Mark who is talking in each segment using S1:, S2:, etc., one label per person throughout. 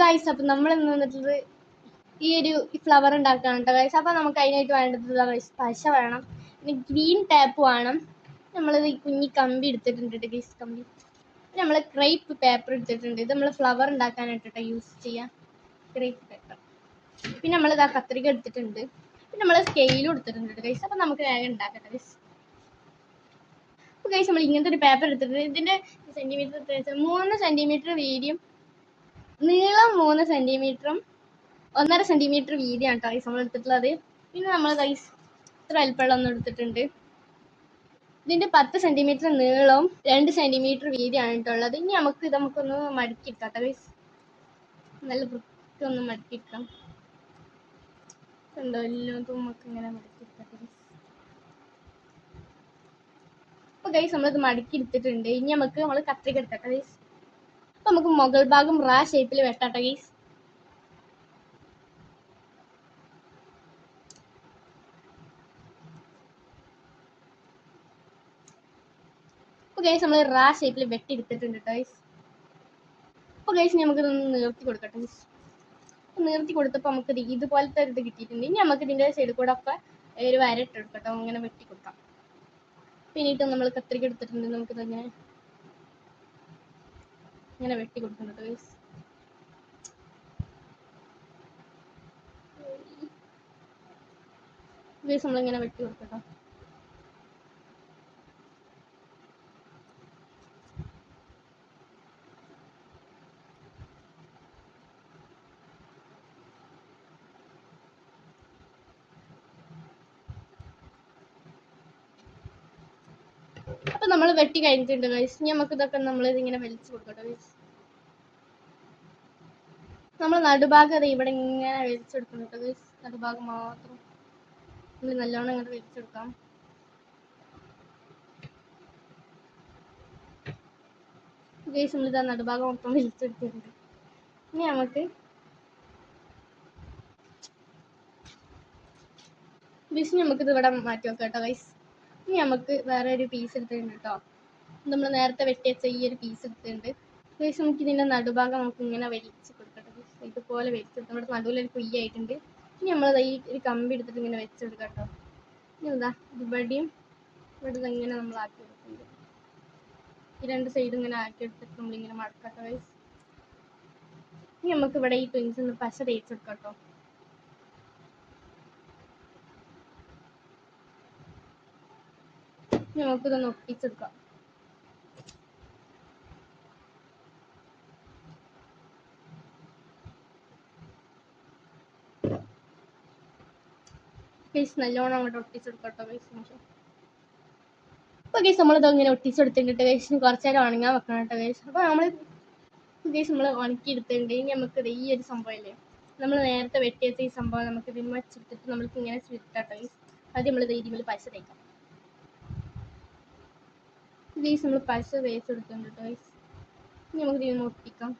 S1: Guys അപ്പം നമ്മൾ വന്നിട്ടുള്ളത് ഈ ഒരു ഫ്ലവർ ഉണ്ടാക്കുകയാണ് കേട്ടോ ഗൈസ്. അപ്പം നമുക്ക് അതിനായിട്ട് വേണ്ടത് പശ വേണം, പിന്നെ ഗ്രീൻ ടാപ്പ് വേണം. നമ്മളിത് ഈ കുഞ്ഞി കമ്പി എടുത്തിട്ടുണ്ട് ഗൈസ്, കമ്പി. നമ്മൾ ക്രേപ്പ് പേപ്പർ എടുത്തിട്ടുണ്ട്. ഇത് നമ്മൾ ഫ്ലവർ ഉണ്ടാക്കാനായിട്ടോ യൂസ് ചെയ്യാം, ക്രേപ്പ് പേപ്പർ. പിന്നെ നമ്മളിതാ കത്രിക എടുത്തിട്ടുണ്ട്. പിന്നെ നമ്മൾ സ്കെയിലും എടുത്തിട്ടുണ്ട് ഗൈസ്. അപ്പം നമുക്ക് വേഗം ഉണ്ടാക്കട്ടെ ഗൈസ്. അപ്പോൾ ഗൈസ് നമ്മൾ ഇങ്ങനത്തെ ഒരു പേപ്പർ എടുത്തിട്ടുണ്ട്. ഇതിൻ്റെ സെൻറ്റിമീറ്റർ 3 സെൻറ്റിമീറ്റർ വീതിയും നീളം 3 സെൻറ്റിമീറ്ററും 1.5 സെൻറ്റിമീറ്റർ വീതിയാണ് കേട്ടോ ഗൈസ് നമ്മൾ എടുത്തിട്ടുള്ളത്. പിന്നെ നമ്മൾ ഗൈസ് ഇത്ര വലിപ്പമുള്ള ഒന്നും എടുത്തിട്ടുണ്ട്. ഇതിൻ്റെ 10 സെൻറ്റിമീറ്റർ നീളവും 2 സെൻറ്റിമീറ്റർ വീതിയാണ് കേട്ടുള്ളത്. ഇനി നമുക്കൊന്ന് മടക്കിയെടുക്കാം കേട്ടോ ഗൈസ്. നല്ല വൃത്തി ഒന്ന് മടക്കിയെടുക്കാം. ഉണ്ടോ എല്ലാതും നമുക്ക് ഇങ്ങനെ മടക്കിയെടുക്കാം ഗൈസ്. അപ്പോൾ ഗൈസ് നമ്മളിത് മടക്കി എടുത്തിട്ടുണ്ട്. ഇനി നമ്മൾ കത്രിക എടുക്കാം ഗൈസ്. അപ്പോൾ നമുക്ക് മുകൾ ഭാഗം റാ ഷേപ്പിൽ വെട്ടാട്ടോ ഗൈസ്. അപ്പോൾ ഗൈസ് നമ്മൾ റാ ഷേപ്പിൽ വെട്ടി എടുത്തിട്ടുണ്ട് ഗൈസ്. അപ്പോൾ ഗൈസ് നമുക്കിതൊന്ന് നിർത്തി കൊടുക്കട്ടെ ഗൈസ്. നിർത്തി കൊടുത്തപ്പോൾ നമുക്ക് ഇതുപോലത്തെ ഇത് കിട്ടിയിട്ടുണ്ട്. ഇനി നമുക്ക് ഇതിൻ്റെ സൈഡിൽ കൂടെ ഒക്കെ ഒരു വരട്ടെടുക്കട്ടോ, അങ്ങനെ വെട്ടി കൊടുക്കാം. പിന്നീട്ട് നമ്മൾ കത്രിക എടുത്തിട്ടുണ്ട്. നമുക്കിതങ്ങനെ ഇങ്ങനെ വെട്ടി കൊടുക്കുന്നുണ്ട് ഗൈസ്. ഗൈസ് നമ്മളിങ്ങനെ വെട്ടി കൊടുക്കട്ടോ. അപ്പൊ നമ്മൾ വെട്ടി കഴിഞ്ഞിട്ടുണ്ട് ഗൈസ്. ഇനി നമുക്ക് ഇതൊക്കെ നമ്മളിതിങ്ങനെ വലിച്ചു കൊടുക്കട്ടോ ഗൈസ്. നമ്മൾ നടുഭാഗം അത് ഇവിടെ ഇങ്ങനെ വലിച്ചെടുക്കണം കേട്ടോ ഗൈസ്. നടുഭാഗം മാത്രം നമ്മൾ നല്ലോണം ഇങ്ങോട്ട് വലിച്ചെടുക്കാം. ഗൈസ് നമ്മളിതാ നടുഭാഗം മൊത്തം വലിച്ചെടുത്തിട്ടുണ്ട്. ഇനി നമുക്കിത് ഇവിടെ മാറ്റി വെക്കാം കേട്ടോ ഗൈസ്. ഇനി നമുക്ക് വേറെ ഒരു പീസ് എടുത്തിട്ടുണ്ട് കേട്ടോ. നമ്മൾ നേരത്തെ വെട്ടി വെച്ച ഈ ഒരു പീസ് എടുത്തിട്ടുണ്ട് ഗൈസ്. നമുക്ക് ഇതിൻ്റെ നടുഭാഗം നമുക്ക് ഇങ്ങനെ വലിച്ച് കൊടുക്കട്ടെ ഗൈസ്. ഇതുപോലെ വലിച്ചെടുത്ത് നമ്മുടെ നടുവിലൊരു കുയ്യായിട്ടുണ്ട്. ഇനി നമ്മൾ ഈ ഒരു കമ്പി എടുത്തിട്ട് ഇങ്ങനെ വെച്ചെടുക്കാം കേട്ടോ. ഇനി എന്താ ഇവിടെയും ഇവിടെ ഇങ്ങനെ നമ്മൾ ആക്കി എടുക്കുന്നുണ്ട്. ഈ 2 സൈഡും ഇങ്ങനെ ആക്കി എടുത്തിട്ട് നമ്മളിങ്ങനെ മടക്കട്ടോ ഗൈസ്. ഇനി നമുക്ക് ഇവിടെ ഈ ട്വിൻസ് ഒന്ന് പശ തേച്ചെടുക്കാം കേട്ടോ. നമുക്കിതൊന്ന് ഒട്ടിച്ചെടുക്കാം. ഗൈസ് നല്ലോണം അങ്ങോട്ട് ഒട്ടിച്ചെടുക്കട്ടോ ഗൈസ്. അപ്പോൾ ഗൈസ് നമ്മളിത് ഇങ്ങനെ ഒട്ടിച്ചെടുത്തിട്ട് ഗൈസിന് കുറച്ച് നേരം ഉണങ്ങാൻ വെക്കണം കേട്ടോ ഗൈസ്. അപ്പോൾ ഗൈസ് നമ്മൾ ഉണക്കി എടുത്തിട്ടുണ്ട്. ഇനി നമുക്ക് ഈ ഒരു സംഭവമില്ലേ, നമ്മൾ നേരത്തെ വെട്ടിയെച്ച ഈ സംഭവം നമുക്ക് ഇതിന് വെച്ചെടുത്തിട്ട് നമ്മൾക്ക് ഇങ്ങനെ ചുരുട്ടാട്ടോ ഗൈസ്. ആദ്യം നമ്മൾ ഇതിൽ പശ തേക്കാം ഗൈസ്. നമ്മൾ പശ തേച്ചെടുത്തിട്ടുണ്ട് കേട്ടോ ഗൈസ്. ഇനി നമുക്ക് ഇതിന് ഒട്ടിക്കാം.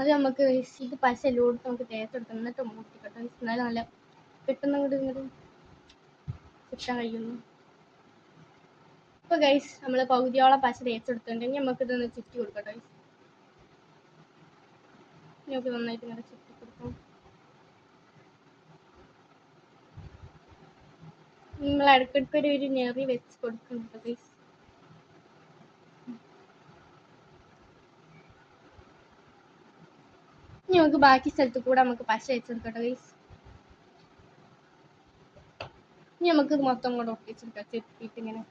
S1: അത് നമുക്ക് ഇത് പശ എല്ലോട്ട് നമുക്ക് തേച്ചെടുക്കാം, എന്നിട്ട് ഒട്ടിക്കട്ടോ ഗൈസ്. എന്നാലും നല്ല പെട്ടെന്ന് ഇങ്ങോട്ട് കിട്ടാൻ കഴിയുന്നു. ഇപ്പോൾ ഗൈസ് നമ്മൾ പകുതിയോളം പശ തേച്ചെടുത്തിട്ടുണ്ടെങ്കിൽ നമുക്കിതൊന്ന് ചുറ്റി കൊടുക്കട്ടോ ഗൈസ്. നമുക്ക് നന്നായിട്ട് ഇങ്ങനെ ചുറ്റി കൊടുക്കാം. നമ്മൾ ഇടയ്ക്കിടയ്ക്ക് ഒരു ഞെറി വെച്ച് കൊടുക്കുന്നുണ്ട് ഗൈസ്. ഇനി നമുക്ക് ബാക്കി സ്ഥലത്ത് കൂടെ നമുക്ക് പശ വെച്ചെടുക്കട്ടോ ഗൈസ്. ഇനി നമുക്ക് മൊത്തം കൂടെ ഒട്ടിച്ചെടുക്കാം ചുറ്റിയിട്ട് ഇങ്ങനെ.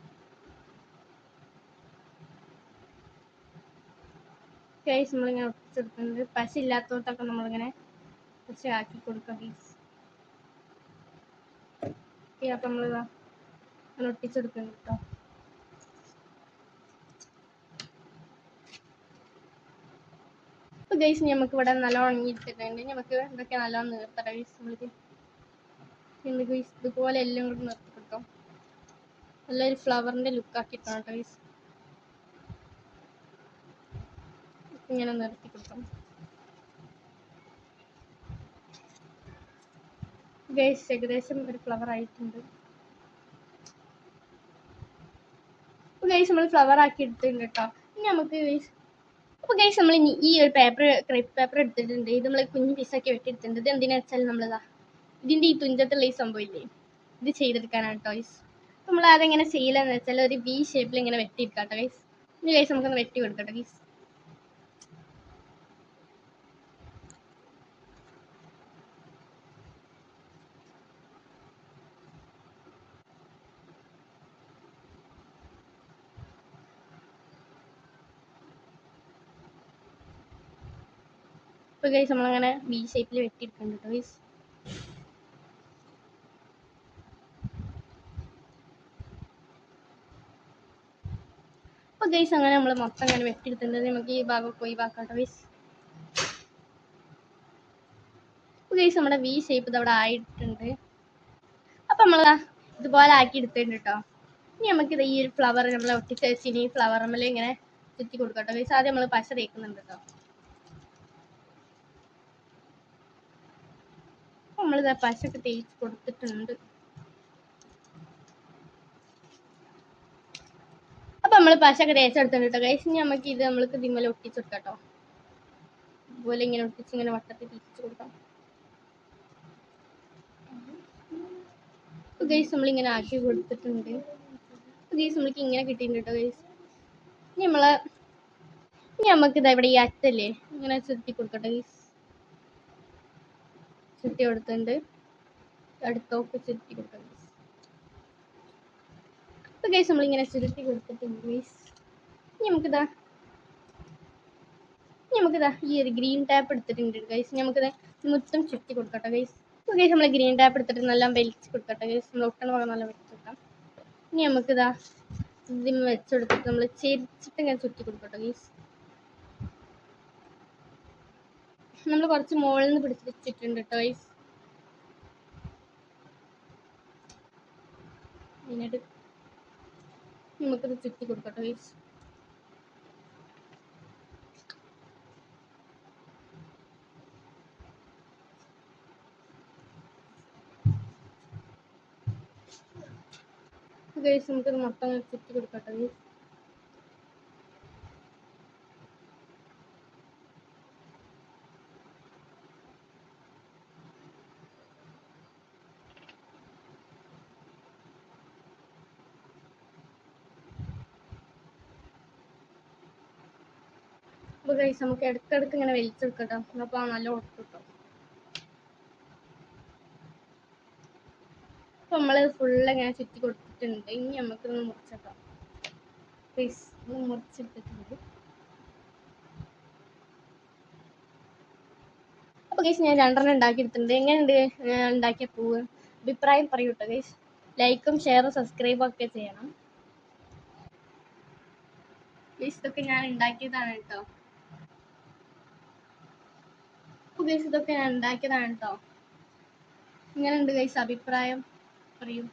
S1: ഗൈസ് നമ്മളിങ്ങനെ ഒട്ടിച്ചെടുക്കുന്നുണ്ട്. പശ ഇല്ലാത്തോട്ടൊക്കെ നമ്മളിങ്ങനെ പശ ആക്കി കൊടുക്കാം ഗൈസ്. അപ്പം നമ്മളിതാ അങ്ങനെ ഒട്ടിച്ചെടുക്കുന്നുണ്ട് കേട്ടോ. അപ്പോൾ ഗൈസ് നമുക്ക് ഇവിടെ നല്ലോണം ഉണങ്ങിയിട്ടിട്ടുണ്ട്. നമുക്ക് ഇതൊക്കെ നല്ലോണം നിർത്തണം ഗൈസ്. നമ്മൾക്ക് ഗൈസ് ഇതുപോലെ എല്ലാം കൂടി നിർത്തി കൊടുക്കാം. നല്ലൊരു ഫ്ലവറിൻ്റെ ലുക്കാക്കിയിട്ടാണ് കേട്ടോ ഗൈസ്. ഇങ്ങനെ നിർത്തി കൊടുക്കാം ഗൈസ്. ഏകദേശം ഒരു ഫ്ലവർ ആയിട്ടുണ്ട്. ഗൈസ് നമ്മൾ ഫ്ലവർ ആക്കി എടുത്തിട്ടുണ്ട് കേട്ടോ. ഇനി നമുക്ക് ഗൈസ് അപ്പോൾ ഗൈസ് നമ്മൾ ഈ ഒരു ക്രേപ്പ് പേപ്പർ എടുത്തിട്ടുണ്ട്. ഇത് നമ്മൾ കുഞ്ഞു പീസാക്കി വെട്ടിയെടുത്തിട്ടുണ്ട്. ഇത് എന്തിനാ വെച്ചാൽ നമ്മളിതാ ഇതിൻ്റെ ഈ തുഞ്ചത്തുള്ള ഈ സംഭവം ഇല്ലേ, ഇത് ചെയ്തെടുക്കാനാണ് കേട്ടോ ഗൈസ്. നമ്മൾ അതെങ്ങനെ ചെയ്യില്ലെന്ന് വെച്ചാൽ ഒരു വി ഷേപ്പിൽ ഇങ്ങനെ വെട്ടിയെടുക്കാം കേട്ടോ ഗൈസ്. ഇനി ഗൈസ് നമുക്കൊന്ന് വെട്ടി കൊടുക്കട്ടെ ഗൈസ്. ഇപ്പോൾ ഗൈസ് നമ്മളങ്ങനെ വി ഷേപ്പിൽ വെട്ടിയെടുക്കുന്നുണ്ട് കേട്ടോ ഗൈസ്. അപ്പോൾ ഗൈസ് അങ്ങനെ നമ്മൾ മൊത്തം അങ്ങനെ വെട്ടിയെടുത്തിട്ടുണ്ട്. നമുക്ക് ഈ ഭാഗം ഒഴിവാക്കാം കേട്ടോ ഗൈസ്. അപ്പോൾ ഗൈസ് നമ്മുടെ വി ഷേപ്പ് ഇത് അവിടെ ആയിട്ടുണ്ട്. അപ്പം നമ്മൾ ഇതുപോലെ ആക്കി എടുത്തിട്ടുണ്ട് കേട്ടോ. ഇനി നമുക്കിത് ഈ ഒരു ഫ്ലവർ നമ്മൾ ഒട്ടിച്ച് വെച്ച് ഇനി ഫ്ലവർ ഇങ്ങനെ ചുറ്റി കൊടുക്കട്ടോ ഗൈസ്. ആദ്യം നമ്മൾ പശ തേക്കുന്നുണ്ട് കേട്ടോ. നമ്മളിത് പശയൊക്കെ തേച്ച് കൊടുത്തിട്ടുണ്ട്. അപ്പം നമ്മൾ പശയൊക്കെ തേച്ചെടുത്തിട്ടുണ്ട് കേട്ടോ ഗൈസ്. ഇനി നമുക്ക് ഇത് നമ്മൾക്ക് ഇതിമ്മൽ ഒട്ടിച്ചെടുക്കാം കേട്ടോ. ഇതുപോലെ ഇങ്ങനെ ഒട്ടിച്ച് ഇങ്ങനെ വട്ടത്തിൽ തിരിച്ചു കൊടുക്കാം. ഗൈസ് നമ്മളിങ്ങനെ ആക്കി കൊടുത്തിട്ടുണ്ട്. ഗൈസ് നമ്മൾക്ക് ഇങ്ങനെ കിട്ടിയിട്ടുണ്ട് കേട്ടോ ഗൈസ്. ഇനി നമുക്കിത് ഇവിടെ ഈ അറ്റല്ലേ ഇങ്ങനെ ചുറ്റി കൊടുക്കട്ടെ ഗൈസ്. ചുറ്റി കൊടുത്തിട്ടുണ്ട്. അടുത്തൊക്കെ ചുറ്റി കൊടുക്കാം ഗൈസ്. അപ്പോൾ ഗൈസ് നമ്മളിങ്ങനെ ചുരുട്ടി കൊടുത്തിട്ടുണ്ട് ഗൈസ്. ഇനി നമുക്കിതാ ഈ ഒരു ഗ്രീൻ ടാപ്പ് എടുത്തിട്ടുണ്ട് ഗൈസ്. നമുക്കിത് മൊത്തം ചുറ്റി കൊടുക്കട്ടെ ഗൈസ്. അപ്പോൾ ഗൈസ് നമ്മൾ ഗ്രീൻ ടാപ്പ് എടുത്തിട്ട് നല്ല വലിച്ച് കൊടുക്കട്ടെ ഗൈസ്. നമ്മൾ ഒട്ടണ ഭാഗം നല്ല വലിച്ച് കൊടുക്കാം. ഇനി നമുക്കിതാ ഇതിന് വെച്ചെടുത്തിട്ട് നമ്മൾ ചെരിച്ചിട്ട് ഇങ്ങനെ ചുറ്റി കൊടുക്കട്ടെ ഗൈസ്. നമ്മൾ കുറച്ച് മുകളിൽ നിന്ന് പിടിച്ച് വെച്ചിട്ടുണ്ട് കേട്ടോ ഗൈസ്. എന്നിട്ട് നമുക്കിത് ചുറ്റി കൊടുക്കട്ടെ ഗൈസ്. ഗൈസ് നമുക്കിത് മൊത്തം ചുറ്റി കൊടുക്കട്ടെ ഗൈസ്. അപ്പോൾ ഗൈസ് നമുക്ക് ഇടയ്ക്കിടയ്ക്ക് ഇങ്ങനെ വലിച്ചെടുക്കട്ടോ. അപ്പോൾ നല്ല ഒട്ടും കിട്ടും. അപ്പോൾ നമ്മൾ ഫുള്ള് ഇങ്ങനെ ചുറ്റി കൊടുത്തിട്ടുണ്ട്. ഇനി നമുക്കിതൊന്ന് മുറിച്ചേക്കാം ഗൈസ്. ഇത് മുറിച്ചെടുത്തിട്ടുണ്ട്. അപ്പോൾ ഗൈസ് ഞാൻ 2 ഉണ്ടാക്കിയെടുത്തിട്ടുണ്ട്. എങ്ങനെയുണ്ട് ഉണ്ടാക്കിയ പൂവ്? അഭിപ്രായം പറയൂ കേട്ടോ ഗൈസ്. ലൈക്കും ഷെയറും സബ്സ്ക്രൈബും ഒക്കെ ചെയ്യണം ഗൈസ്. ഇതൊക്കെ ഞാൻ ഉണ്ടാക്കിയതാണ് കേട്ടോ. അപ്പോൾ ഗൈസ് ഇതൊക്കെ ഞാൻ ഉണ്ടാക്കിയതാണ് കേട്ടോ. എങ്ങനെയുണ്ട് ഗൈസ്? അഭിപ്രായം പറയൂ.